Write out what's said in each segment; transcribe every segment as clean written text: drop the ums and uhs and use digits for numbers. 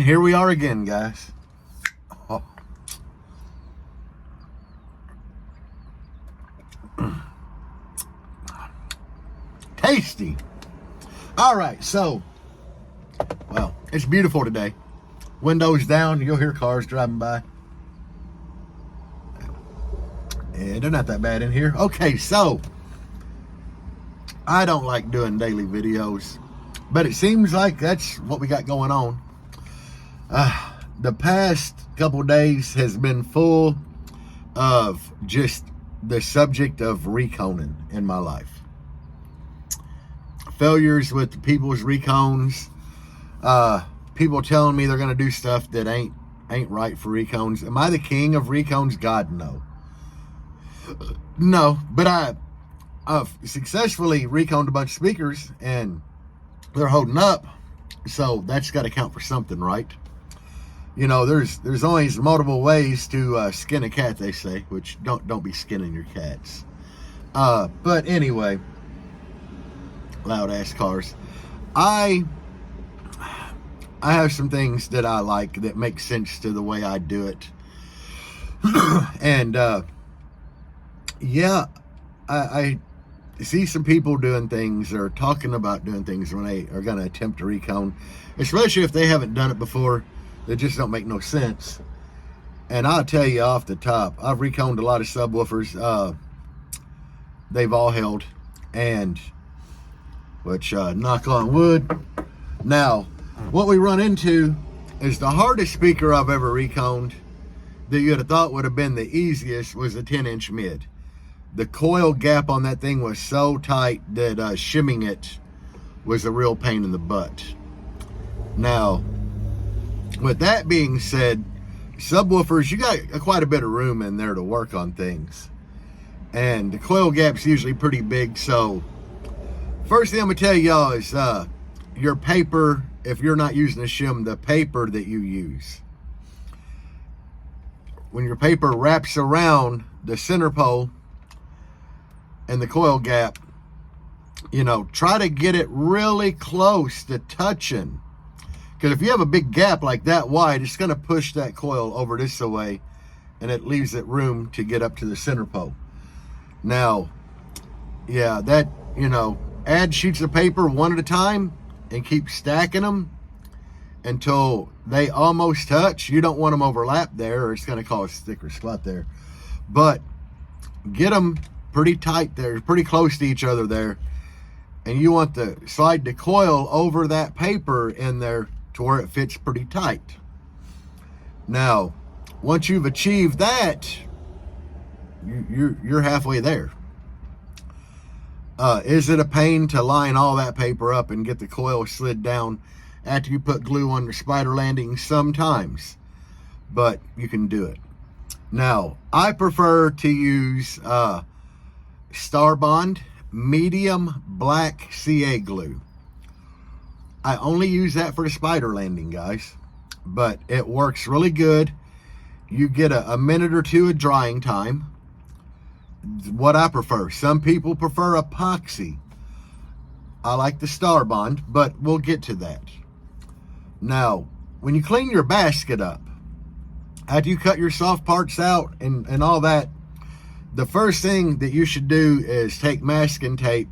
here we are again, guys. Oh. Tasty. All right, so, well, it's beautiful today. Windows down, you'll hear cars driving by. And they're not that bad in here. Okay, so, I don't like doing daily videos, but it seems like that's what we got going on. The past couple days has been full of just the subject of reconing in my life. Failures with people's recones. People telling me they're going to do stuff that ain't right for recones. Am I the king of recones? God, no. No, but I've successfully reconed a bunch of speakers and they're holding up. So that's got to count for something, right? You know, there's always multiple ways to skin a cat, they say, which don't be skinning your cats. But anyway, loud ass cars. I have some things that I like that make sense to the way I do it. And yeah, I see some people doing things or talking about doing things when they are going to attempt to recone, especially if they haven't done it before. They just don't make no sense. And I'll tell you off the top, I've reconed a lot of subwoofers. They've all held, and which knock on wood. Now, what we run into is the hardest speaker I've ever reconed that you'd have thought would have been the easiest was a 10-inch mid. The coil gap on that thing was so tight that shimming it was a real pain in the butt. Now, with that being said, subwoofers, you got quite a bit of room in there to work on things. And the coil gap's usually pretty big, so first thing I'm going to tell y'all is your paper, if you're not using a shim, the paper that you use. When your paper wraps around the center pole and the coil gap, you know, try to get it really close to touching. Because if you have a big gap like that wide, it's going to push that coil over this way, and it leaves it room to get up to the center pole. Now, yeah, that, you know, add sheets of paper one at a time and keep stacking them until they almost touch. You don't want them overlap there, or it's going to cause a thicker spot there. But get them pretty tight there, pretty close to each other there. And you want to slide the coil over that paper in there to where it fits pretty tight. Now, once you've achieved that, you're halfway there. Is it a pain to line all that paper up and get the coil slid down after you put glue on the spider landing? Sometimes, but you can do it. Now, I prefer to use Star Bond medium black CA glue. I only use that for the spider landing, guys, but it works really good. You get a minute or two of drying time. What I prefer. Some people prefer epoxy. I like the Star Bond, but we'll get to that. Now, when you clean your basket up, after you cut your soft parts out and all that, the first thing that you should do is take masking tape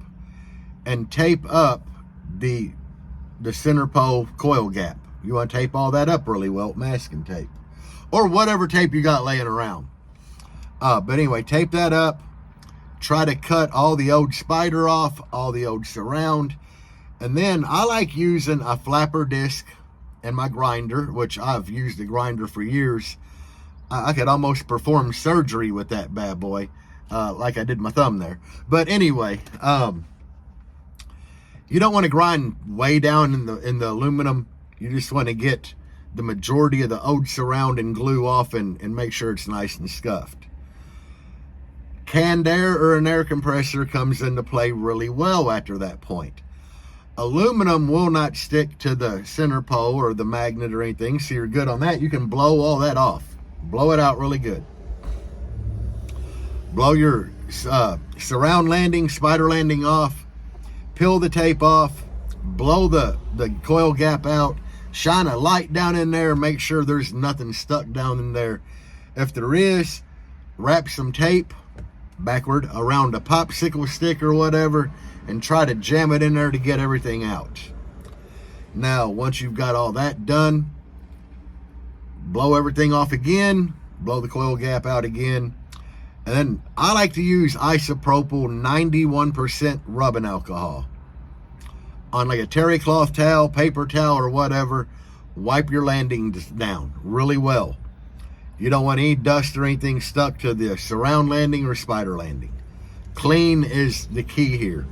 and tape up the center pole coil gap. You want to tape all that up really well with masking tape, or whatever tape you got laying around. But anyway, tape that up. Try to cut all the old spider off, all the old surround. And then I like using a flapper disc in my grinder, which I've used the grinder for years. I could almost perform surgery with that bad boy, like I did my thumb there. But anyway, you don't want to grind way down in the aluminum. You just want to get the majority of the old surround and glue off and make sure it's nice and scuffed. Canned air or an air compressor comes into play really well after that point. Aluminum will not stick to the center pole or the magnet or anything, so you're good on that. You can blow all that off. Blow it out really good. Blow your surround landing, spider landing off. Peel the tape off. Blow the coil gap out. shine a light down in there, make sure there's nothing stuck down in there. If there is, wrap some tape backward around a popsicle stick or whatever and try to jam it in there to get everything out. Now, once you've got all that done, blow everything off again, blow the coil gap out again, and then I like to use isopropyl 91% rubbing alcohol. On like a terry cloth towel, paper towel, or whatever, wipe your landings down really well. You don't want any dust or anything stuck to the surround landing or spider landing. Clean is the key here.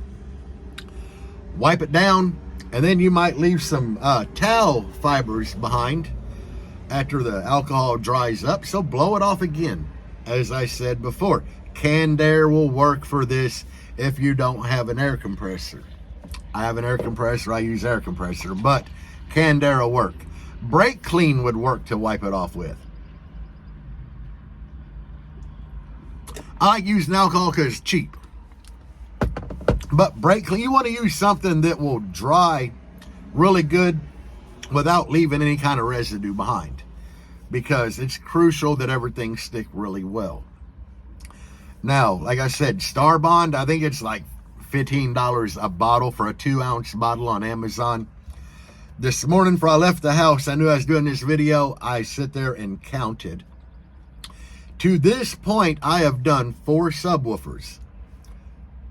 Wipe it down, and then you might leave some towel fibers behind after the alcohol dries up, so blow it off again. As I said before, canned air will work for this if you don't have an air compressor. I have an air compressor, I use air compressor, but canned air will work. Brake clean would work to wipe it off with. I like using alcohol because it's cheap. But brake clean, you want to use something that will dry really good without leaving any kind of residue behind, because it's crucial that everything stick really well. Now, like I said, Star Bond, I think it's like $15 a bottle for a 2-ounce bottle on Amazon. This morning before I left the house, I knew I was doing this video. I sit there and counted. To this point, I have done 4 subwoofers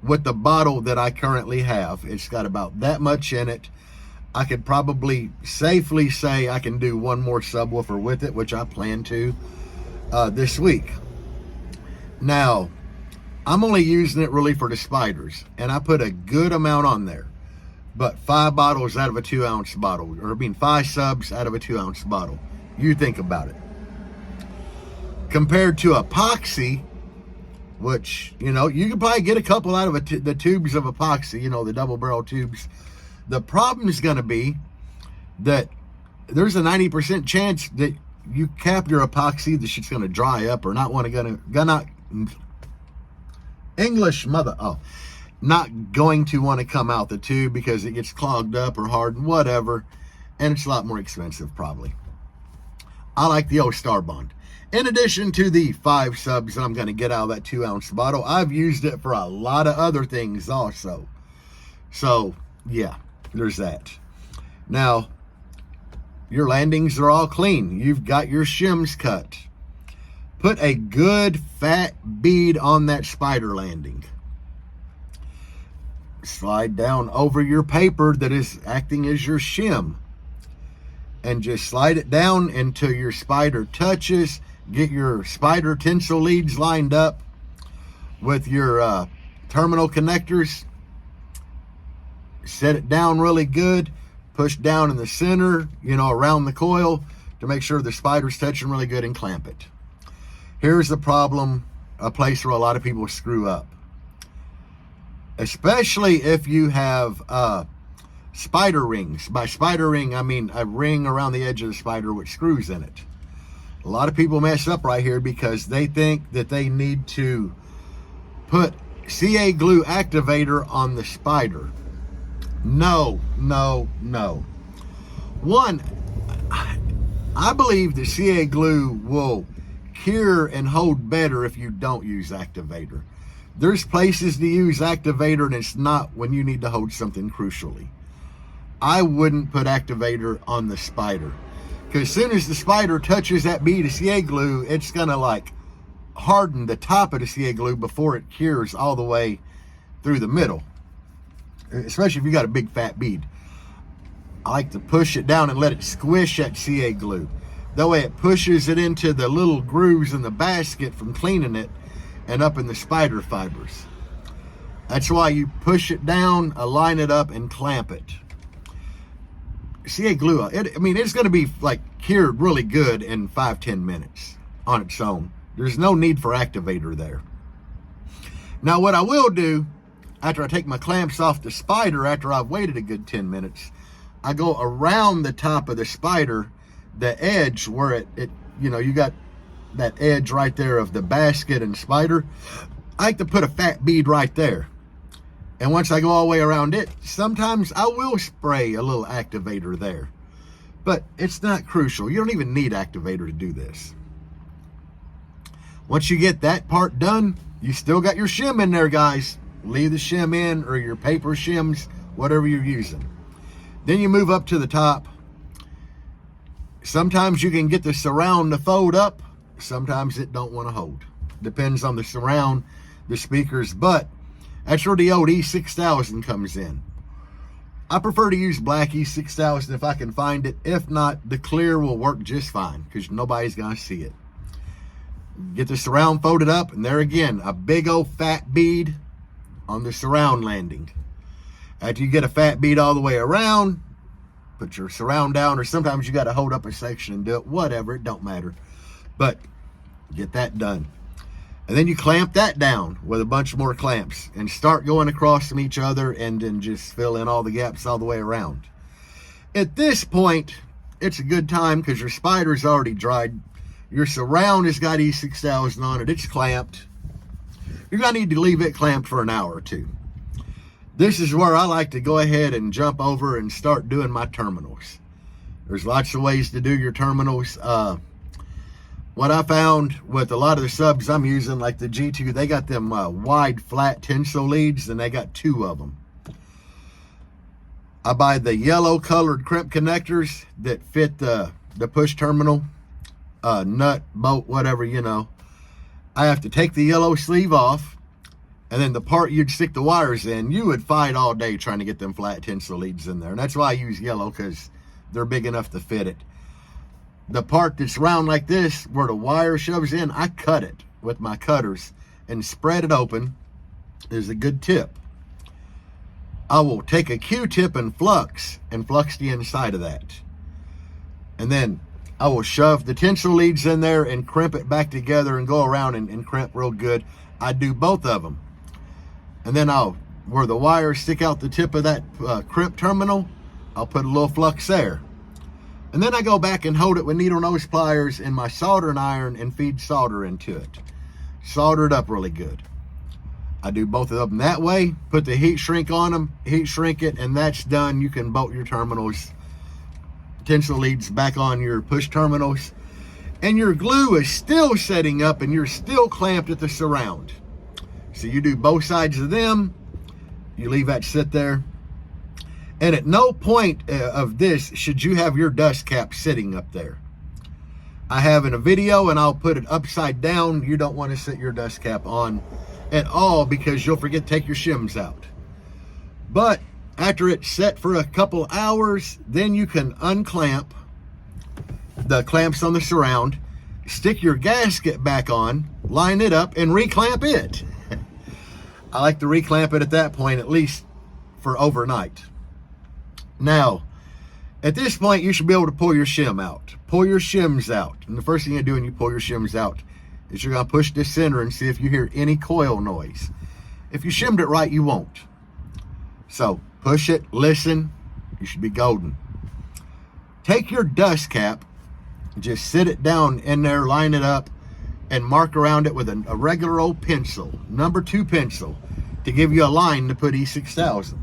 with the bottle that I currently have. It's got about that much in it. I could probably safely say I can do 1 more subwoofer with it, which I plan to this week. Now, I'm only using it really for the spiders, and I put a good amount on there. But 5 bottles out of a 2-ounce bottle, or 5 subs out of a 2-ounce bottle. You think about it. Compared to epoxy, which, you know, you could probably get a couple out of the tubes of epoxy, you know, the double barrel tubes. The problem is going to be that there's a 90% chance that you cap your epoxy, the shit's going to dry up or not not going to want to come out the tube because it gets clogged up or hardened, whatever, and it's a lot more expensive probably. I like the old Star Bond. In addition to the 5 subs that I'm going to get out of that 2-ounce bottle, I've used it for a lot of other things also. So, yeah, there's that. Now, your landings are all clean. You've got your shims cut. Put a good fat bead on that spider landing. Slide down over your paper that is acting as your shim. And just slide it down until your spider touches. Get your spider tinsel leads lined up with your terminal connectors. Set it down really good. Push down in the center, you know, around the coil to make sure the spider's touching really good, and clamp it. Here's the problem, a place where a lot of people screw up. Especially if you have spider rings. By spider ring, I mean a ring around the edge of the spider with screws in it. A lot of people mess up right here because they think that they need to put CA glue activator on the spider. No, no, no. One, I believe the CA glue will cure and hold better if you don't use activator. There's places to use activator, and it's not when you need to hold something crucially. I wouldn't put activator on the spider, because as soon as the spider touches that bead of CA glue, it's gonna like harden the top of the CA glue before it cures all the way through the middle, especially if you got a big fat bead. I like to push it down and let it squish that CA glue. That way it pushes it into the little grooves in the basket from cleaning it and up in the spider fibers. That's why you push it down, align it up, and clamp it. CA glue, it's going to be like cured really good in 5-10 minutes on its own. There's no need for activator there. Now what I will do, after I take my clamps off the spider, after I've waited a good 10 minutes, I go around the top of the spider, the edge where it you got that edge right there of the basket and spider. I like to put a fat bead right there. And once I go all the way around it, sometimes I will spray a little activator there but it's not crucial. You don't even need activator to do this. Once you get that part done, you still got your shim in there, guys. Leave the shim in, or your paper shims, whatever you're using. Then you move up to the top. Sometimes you can get the surround to fold up. Sometimes it don't want to hold. Depends on the surround, the speakers, but that's where the old E6000 comes in. I prefer to use black E6000 if I can find it. If not, the clear will work just fine because nobody's going to see it. Get the surround folded up, and there again, a big old fat bead on the surround landing. After you get a fat bead all the way around, put your surround down, or sometimes you got to hold up a section and do it. Whatever, it don't matter. But get that done. And then you clamp that down with a bunch more clamps and start going across from each other, and then just fill in all the gaps all the way around. At this point, it's a good time because your spider's already dried. Your surround has got E6000 on it. It's clamped. You're going to need to leave it clamped for an hour or two. This is where I like to go ahead and jump over and start doing my terminals. There's lots of ways to do your terminals. What I found with a lot of the subs I'm using, like the G2, they got them wide flat tensile leads, and they got 2 of them. I buy the yellow colored crimp connectors that fit the push terminal, nut, bolt, whatever, you know. I have to take the yellow sleeve off, and then the part you'd stick the wires in, you would fight all day trying to get them flat tensile leads in there. And that's why I use yellow, because they're big enough to fit it. The part that's round like this, where the wire shoves in, I cut it with my cutters and spread it open. There's a good tip. I will take a Q-tip and flux the inside of that. And then I will shove the tensile leads in there and crimp it back together and go around and crimp real good. I do both of them. And then where the wires stick out the tip of that crimp terminal, I'll put a little flux there. And then I go back and hold it with needle nose pliers and my soldering iron and feed solder into it. Solder it up really good. I do both of them that way. Put the heat shrink on them, heat shrink it, and that's done. You can bolt your terminals, tensile leads back on your push terminals. And your glue is still setting up, and you're still clamped at the surround. So you do both sides of them. You leave that sit there. And at no point of this should you have your dust cap sitting up there. I have in a video, and I'll put it upside down. You don't want to sit your dust cap on at all, because you'll forget to take your shims out. But after it's set for a couple hours, then you can unclamp the clamps on the surround, stick your gasket back on, line it up, and reclamp it. I like to reclamp it at that point, at least for overnight. Now, at this point, you should be able to pull your shim out. Pull your shims out. And the first thing you do when you pull your shims out is you're going to push the center and see if you hear any coil noise. If you shimmed it right, you won't. So, push it, listen, you should be golden. Take your dust cap, just sit it down in there, line it up, and mark around it with a regular old pencil, number 2 pencil, to give you a line to put E6000.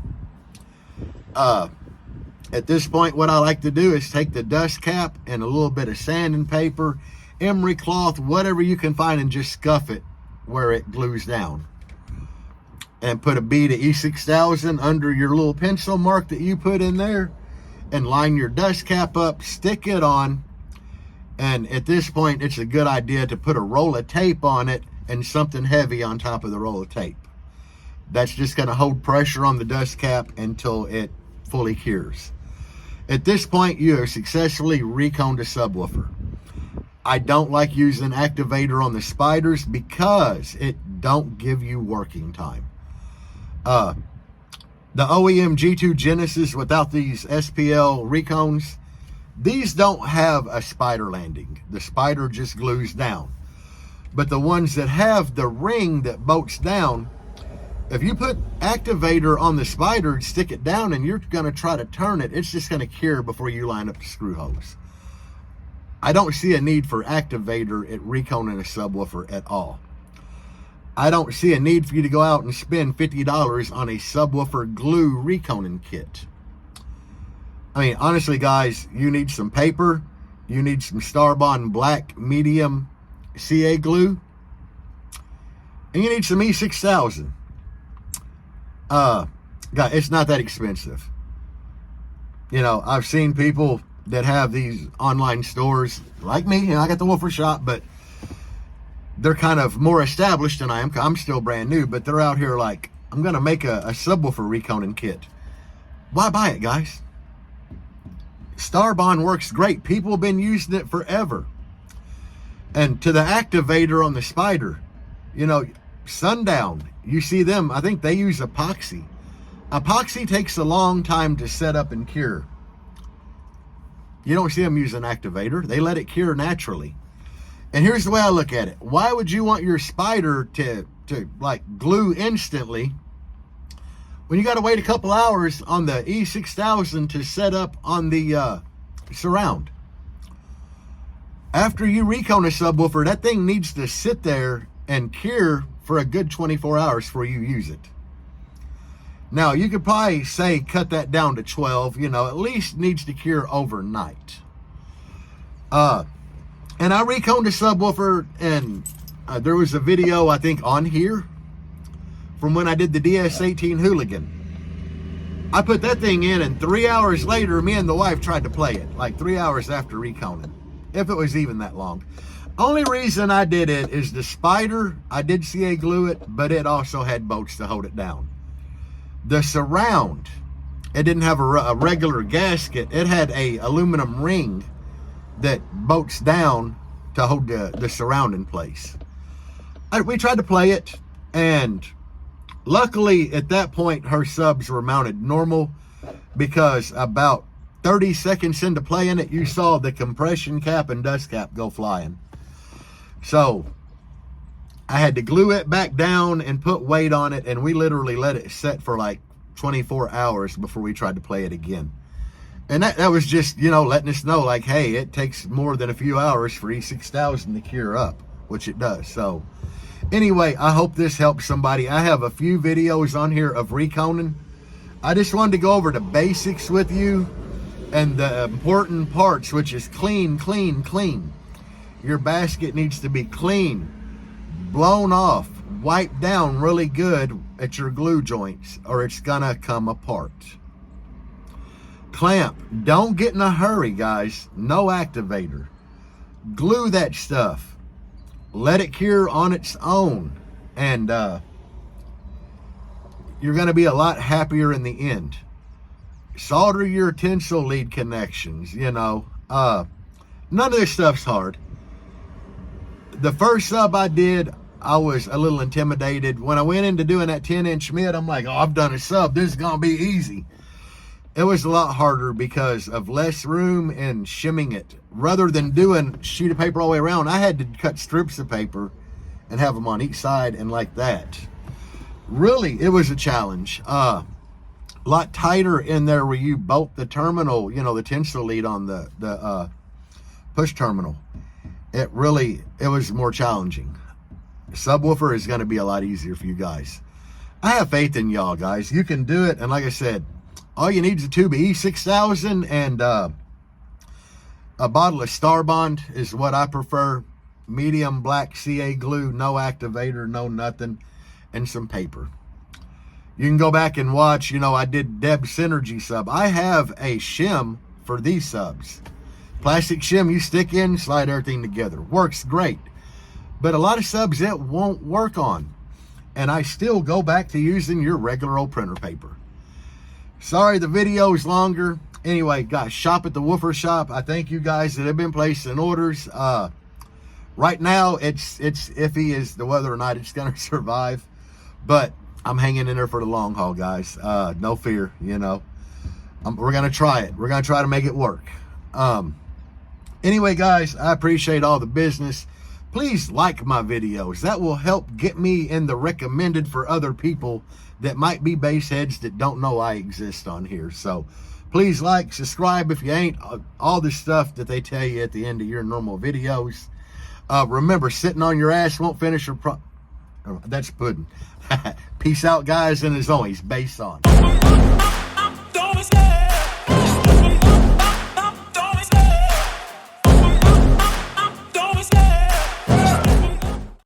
At this point, what I like to do is take the dust cap and a little bit of sanding paper, emery cloth, whatever you can find, and just scuff it where it glues down. And put a bead of E6000 under your little pencil mark that you put in there, and line your dust cap up, stick it on. And at this point, it's a good idea to put a roll of tape on it and something heavy on top of the roll of tape. That's just going to hold pressure on the dust cap until it fully cures. At this point, you have successfully reconed a subwoofer. I don't like using activator on the spiders because it don't give you working time. The OEM G2 Genesis without these SPL Recones, these don't have a spider landing. The spider just glues down. But the ones that have the ring that bolts down, if you put activator on the spider and stick it down and you're going to try to turn it, it's just going to cure before you line up the screw holes. I don't see a need for activator at reconing a subwoofer at all. I don't see a need for you to go out and spend $50 on a subwoofer glue reconing kit. I mean, honestly, guys, you need some paper. You need some Starbond black medium CA glue. And you need some E6000. Guys, it's not that expensive. You know, I've seen people that have these online stores like me. You know, I got the Woofer Shop, but they're kind of more established than I am. I'm still brand new, but they're out here like, I'm going to make a Subwoofer Recone kit. Why buy it, guys? Starbond works great. People have been using it forever. And to the activator on the Spider, you know, Sundown, you see them, I think they use epoxy. Epoxy takes a long time to set up and cure. You don't see them use an activator. They let it cure naturally. And here's the way I look at it. Why would you want your Spider to like glue instantly when you got to wait a couple hours on the E6000 to set up on the surround? After you recone a subwoofer, that thing needs to sit there and cure for a good 24 hours before you use it. Now, you could probably say cut that down to 12, you know, at least needs to cure overnight. And I reconed a subwoofer, and there was a video, I think, on here from when I did the DS18 Hooligan. I put that thing in, and 3 hours later, me and the wife tried to play it, like 3 hours after reconing, if it was even that long. Only reason I did it is the Spider, I did CA glue it, but it also had bolts to hold it down. The surround, it didn't have a regular gasket. It had a aluminum ring that bolts down to hold the surround in place. We tried to play it, and luckily at that point her subs were mounted normal, because about 30 seconds into playing it, you saw the compression cap and dust cap go flying. So I had to glue it back down and put weight on it, and we literally let it set for like 24 hours before we tried to play it again. And that was just, you know, letting us know, like, hey, it takes more than a few hours for E6000 to cure up, which it does. So anyway, I hope this helps somebody. I have a few videos on here of reconing. I just wanted to go over the basics with you and the important parts, which is clean, clean, clean. Your basket needs to be clean, blown off, wiped down really good at your glue joints, or it's gonna come apart. Clamp, don't get in a hurry, guys. No activator. Glue that stuff. Let it cure on its own, and you're gonna be a lot happier in the end. Solder your tinsel lead connections, you know. None of this stuff's hard. The first sub I did, I was a little intimidated. When I went into doing that 10-inch mid, I'm like, oh, I've done a sub. This is going to be easy. It was a lot harder because of less room and shimming it. Rather than doing sheet of paper all the way around, I had to cut strips of paper and have them on each side and like that. Really, it was a challenge. A lot tighter in there where you bolt the terminal, you know, the tinsel lead on the push terminal. It was more challenging. Subwoofer is going to be a lot easier for you guys. I have faith in y'all, guys. You can do it. And like I said, all you need is a tube of E6000 and a bottle of Starbond is what I prefer. Medium black CA glue, no activator, no nothing, and some paper. You can go back and watch, you know, I did Deb Synergy sub. I have a shim for these subs. Plastic shim you stick in, slide everything together. Works great. But a lot of subs it won't work on. And I still go back to using your regular old printer paper. Sorry the video is longer. Anyway, guys, shop at the Woofer Shop. I thank you guys that have been placing orders. Right now, it's iffy as to whether or not it's going to survive. But I'm hanging in there for the long haul, guys. No fear, you know. We're going to try it. We're going to try to make it work. Anyway, guys, I appreciate all the business. Please like my videos. That will help get me in the recommended for other people that might be baseheads that don't know I exist on here. So please like, subscribe if you ain't. All the stuff that they tell you at the end of your normal videos. Remember, sitting on your ass won't finish your that's pudding. Peace out, guys, and as always, bass on.